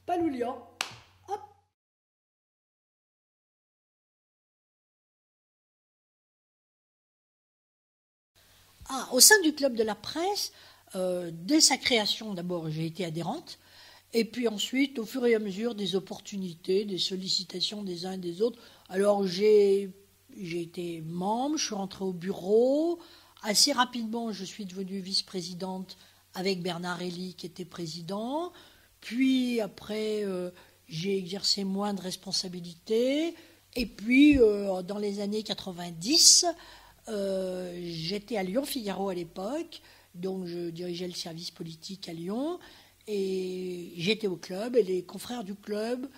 Paloulian. Hop. Au sein du Club de la Presse, dès sa création, d'abord, j'ai été adhérente. Et puis ensuite, au fur et à mesure des opportunités, des sollicitations des uns et des autres. Alors j'ai été membre, je suis rentrée au bureau. Assez rapidement, je suis devenue vice-présidente avec Bernard Elie qui était président. Puis après, j'ai exercé moins de responsabilités. Et puis, dans les années 90, j'étais à Lyon-Figaro à l'époque. Donc je dirigeais le service politique à Lyon. Et j'étais au club et les confrères du club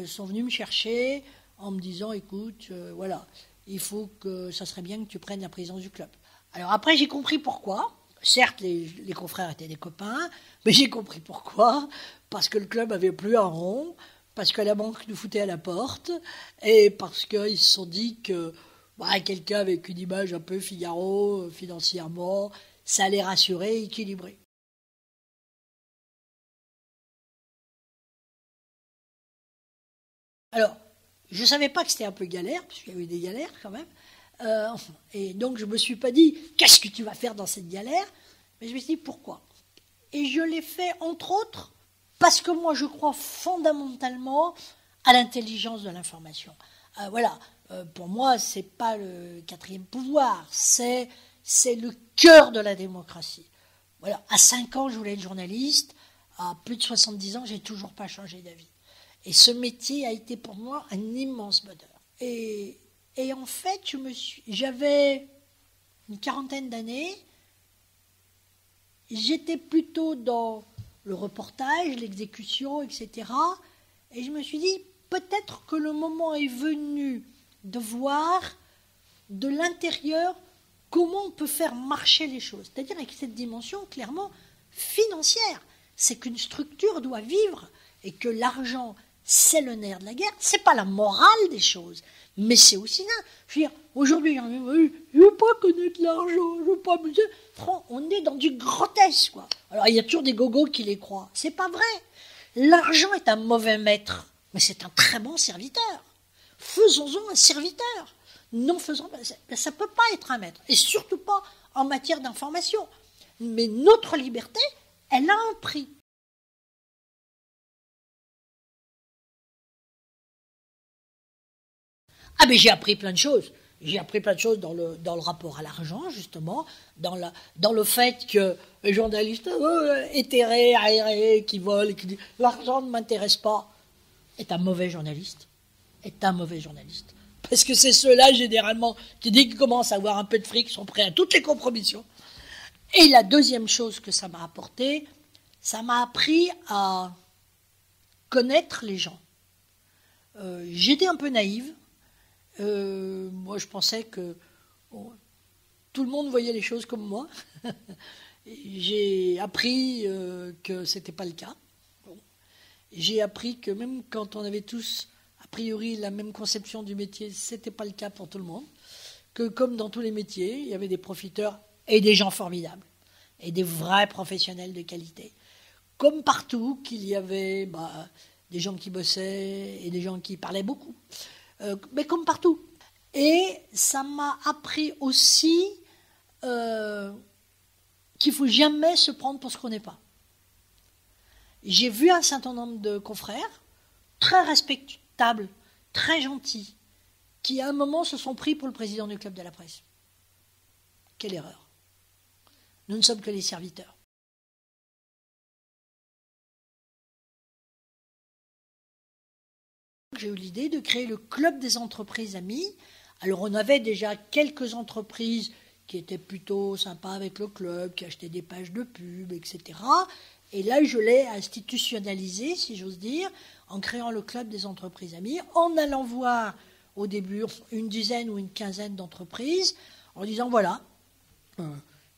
sont venus me chercher en me disant écoute, voilà, il faut que ça serait bien que tu prennes la présidence du club. Alors après j'ai compris pourquoi. Certes les confrères étaient des copains, mais j'ai compris pourquoi. Parce que le club avait plus un rond, parce que la banque nous foutait à la porte et parce qu'ils se sont dit que quelqu'un avec une image un peu Figaro financièrement, ça allait rassurer et équilibrer. Alors, je ne savais pas que c'était un peu galère, parce qu'il y avait des galères quand même. Euh, et donc, je ne me suis pas dit, qu'est-ce que tu vas faire dans cette galère? Mais je me suis dit, pourquoi? Et je l'ai fait, entre autres, parce que moi, je crois fondamentalement à l'intelligence de l'information. Voilà, pour moi, ce n'est pas le quatrième pouvoir, c'est le cœur de la démocratie. Voilà, à 5 ans, je voulais être journaliste. À plus de 70 ans, j'ai toujours pas changé d'avis. Et ce métier a été pour moi un immense bonheur. Et en fait, j'avais une quarantaine d'années, j'étais plutôt dans le reportage, l'exécution, etc. Et je me suis dit, peut-être que le moment est venu de voir de l'intérieur comment on peut faire marcher les choses. C'est-à-dire avec cette dimension clairement financière. C'est qu'une structure doit vivre et que l'argent, c'est le nerf de la guerre. C'est pas la morale des choses, mais c'est aussi ça. Je veux dire, aujourd'hui, je ne veux pas connaître l'argent, je veux pas amuser. On est dans du grotesque, quoi. Alors, il y a toujours des gogos qui les croient. C'est pas vrai. L'argent est un mauvais maître, mais c'est un très bon serviteur. Faisons-en un serviteur. Non faisons, ça ne peut pas être un maître, et surtout pas en matière d'information. Mais notre liberté, elle a un prix. Ah mais j'ai appris plein de choses. J'ai appris plein de choses dans le rapport à l'argent, justement, dans le fait que les journalistes éthérés, aérés, qui volent, qui disent l'argent ne m'intéresse pas, est un mauvais journaliste. Est un mauvais journaliste. Parce que c'est ceux-là, généralement, qui, dès qu'ils commencent à avoir un peu de fric, sont prêts à toutes les compromissions. Et la deuxième chose que ça m'a apporté, ça m'a appris à connaître les gens. J'étais un peu naïve. Moi, je pensais que tout le monde voyait les choses comme moi. J'ai appris que ce n'était pas le cas. Bon. J'ai appris que même quand on avait tous a priori la même conception du métier, ce n'était pas le cas pour tout le monde. Que comme dans tous les métiers, il y avait des profiteurs et des gens formidables. Et des vrais professionnels de qualité. Comme partout, qu'il y avait des gens qui bossaient et des gens qui parlaient beaucoup. Mais comme partout. Et ça m'a appris aussi qu'il ne faut jamais se prendre pour ce qu'on n'est pas. J'ai vu un certain nombre de confrères, très respectables, très gentils, qui à un moment se sont pris pour le président du Club de la Presse. Quelle erreur. Nous ne sommes que les serviteurs. J'ai eu l'idée de créer le Club des entreprises amies. Alors on avait déjà quelques entreprises qui étaient plutôt sympas avec le club, qui achetaient des pages de pub, etc. Et là, je l'ai institutionnalisé, si j'ose dire, en créant le Club des entreprises amies, en allant voir au début une dizaine ou une quinzaine d'entreprises, en disant voilà,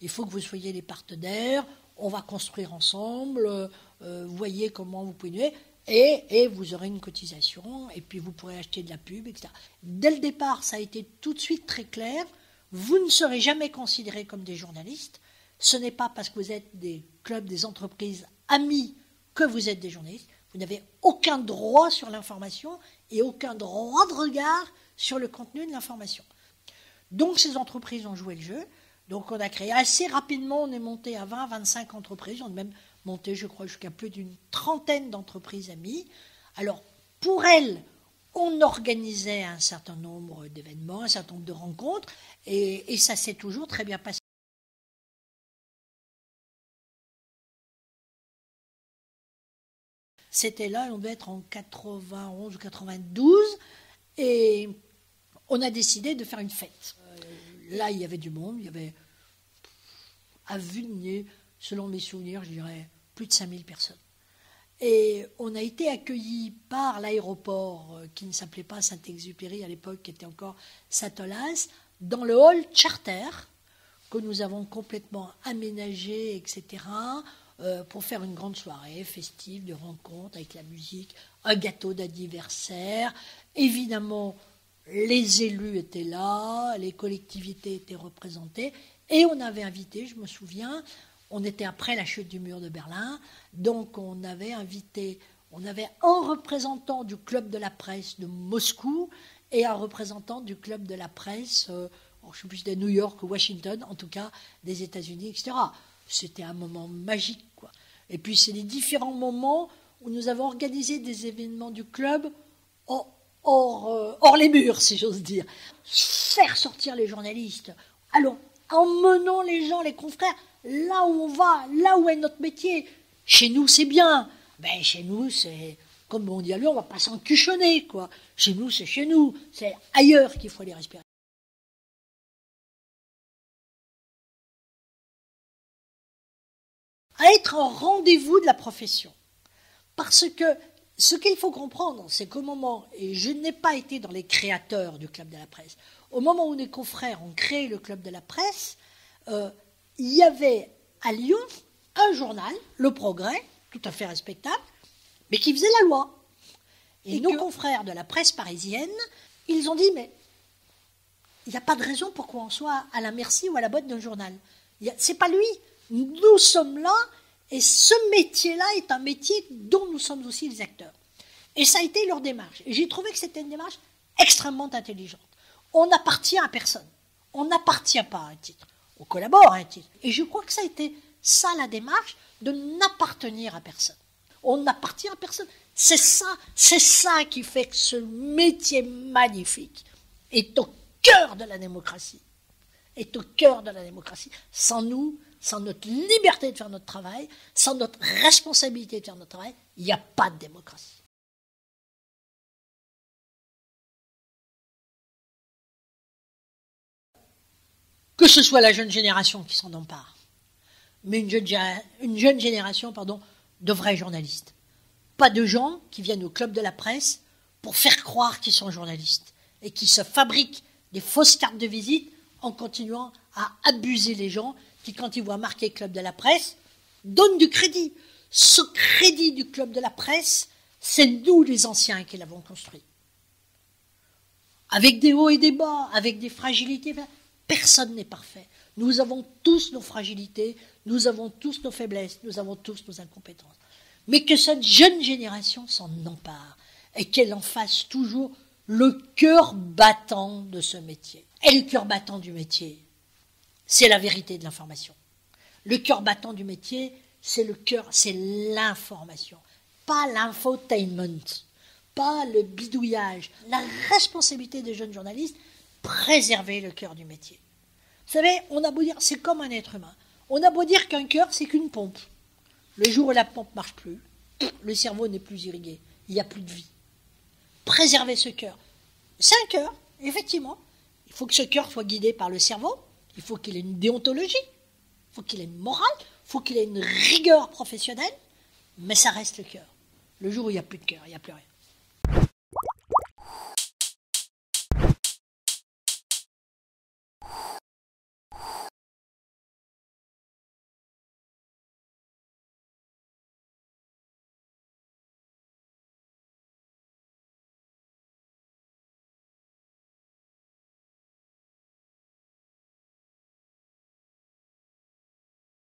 il faut que vous soyez les partenaires, on va construire ensemble, voyez comment vous pouvez nous aider. Et vous aurez une cotisation, et puis vous pourrez acheter de la pub, etc. Dès le départ, ça a été tout de suite très clair. Vous ne serez jamais considérés comme des journalistes. Ce n'est pas parce que vous êtes des clubs, des entreprises amis que vous êtes des journalistes. Vous n'avez aucun droit sur l'information et aucun droit de regard sur le contenu de l'information. Donc ces entreprises ont joué le jeu. Donc on a créé assez rapidement, on est monté à 20, 25 entreprises. On est même monté, je crois, jusqu'à plus d'une trentaine d'entreprises amies. Alors pour elles, on organisait un certain nombre d'événements, un certain nombre de rencontres, et ça s'est toujours très bien passé. C'était là, on devait être en 91 ou 92, et on a décidé de faire une fête. Là, il y avait du monde, il y avait, à vue de nez, selon mes souvenirs, je dirais, plus de 5000 personnes. Et on a été accueillis par l'aéroport, qui ne s'appelait pas Saint-Exupéry à l'époque, qui était encore Saint-Olas, dans le hall charter, que nous avons complètement aménagé, etc., pour faire une grande soirée festive, de rencontre, avec la musique, un gâteau d'anniversaire. Évidemment, les élus étaient là, les collectivités étaient représentées, et on avait invité, je me souviens, on était après la chute du mur de Berlin, donc on avait un représentant du club de la presse de Moscou et un représentant du club de la presse, je ne sais plus de New York ou Washington, en tout cas des États-Unis, etc. C'était un moment magique, quoi. Et puis c'est les différents moments où nous avons organisé des événements du club hors les murs, si j'ose dire. Faire sortir les journalistes. Alors, emmenons les gens, les confrères, là où on va, là où est notre métier. Chez nous, c'est bien. Ben, chez nous, c'est, comme on dit à lui, on ne va pas s'encuchonner, quoi. Chez nous, c'est chez nous. C'est ailleurs qu'il faut aller respirer. À être un rendez-vous de la profession. Parce que ce qu'il faut comprendre, c'est qu'au moment, et je n'ai pas été dans les créateurs du Club de la Presse, au moment où les confrères ont créé le Club de la Presse, il y avait à Lyon un journal, Le Progrès, tout à fait respectable, mais qui faisait la loi. Et nos confrères de la presse parisienne, ils ont dit, mais il n'y a pas de raison pour qu'on soit à la merci ou à la botte d'un journal. C'est pas lui. Nous sommes là, et ce métier-là est un métier dont nous sommes aussi les acteurs. Et ça a été leur démarche. Et j'ai trouvé que c'était une démarche extrêmement intelligente. On n'appartient à personne. On n'appartient pas à un titre. On collabore à un titre. Et je crois que ça a été ça la démarche, de n'appartenir à personne. On n'appartient à personne. C'est ça qui fait que ce métier magnifique est au cœur de la démocratie. Est au cœur de la démocratie. Sans nous, sans notre liberté de faire notre travail, sans notre responsabilité de faire notre travail, il n'y a pas de démocratie. Que ce soit la jeune génération qui s'en empare, mais une jeune génération de vrais journalistes. Pas de gens qui viennent au club de la presse pour faire croire qu'ils sont journalistes et qui se fabriquent des fausses cartes de visite en continuant à abuser les gens qui, quand ils voient marqué club de la presse, donnent du crédit. Ce crédit du club de la presse, c'est nous les anciens qui l'avons construit. Avec des hauts et des bas, avec des fragilités, personne n'est parfait. Nous avons tous nos fragilités, nous avons tous nos faiblesses, nous avons tous nos incompétences. Mais que cette jeune génération s'en empare et qu'elle en fasse toujours le cœur battant de ce métier. Et le cœur battant du métier, c'est la vérité de l'information. Le cœur battant du métier, c'est l'information, pas l'infotainment, pas le bidouillage. La responsabilité des jeunes journalistes, préserver le cœur du métier. Vous savez, on a beau dire, c'est comme un être humain. On a beau dire qu'un cœur, c'est qu'une pompe. Le jour où la pompe ne marche plus, le cerveau n'est plus irrigué, il n'y a plus de vie. Préserver ce cœur. C'est un cœur, effectivement. Il faut que ce cœur soit guidé par le cerveau, il faut qu'il ait une déontologie, il faut qu'il ait une morale, il faut qu'il ait une rigueur professionnelle, mais ça reste le cœur. Le jour où il n'y a plus de cœur, il n'y a plus rien.